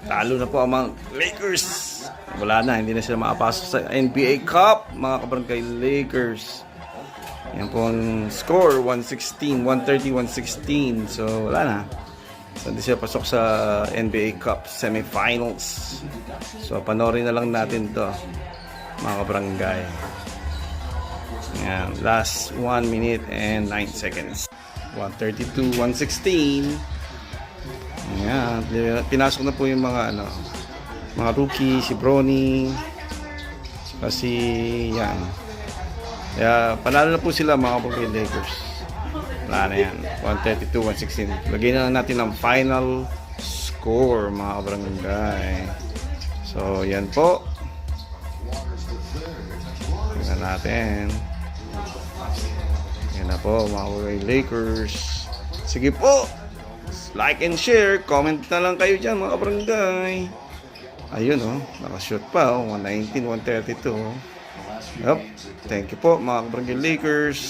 Talo na po ang mga Lakers. Wala na, hindi na sila makapasok sa NBA Cup, mga kabarangay Lakers. Yan po ang score, 116, 130-116. So, wala na. So, hindi sila pasok sa NBA Cup semifinals. So, panoorin na lang natin to, mga kabarangay. Yan, last 1 minute and 9 seconds. 132-116. Yan, pinasok na po yung mga mga rookie, si Bronny, kasi yan. Kaya panalo na po sila mga kapatid Lakers. Wala na yan, 132-116. Lagay na lang natin ang final score mga kabarangay. So yan po. Tingnan natin. Yan na po mga kabarangay Lakers. Sige po, like and share, comment na lang kayo dyan mga kabarangay. Ayun nakashoot pa 119, 132. Yup. Thank you po mga kabarangay Lakers.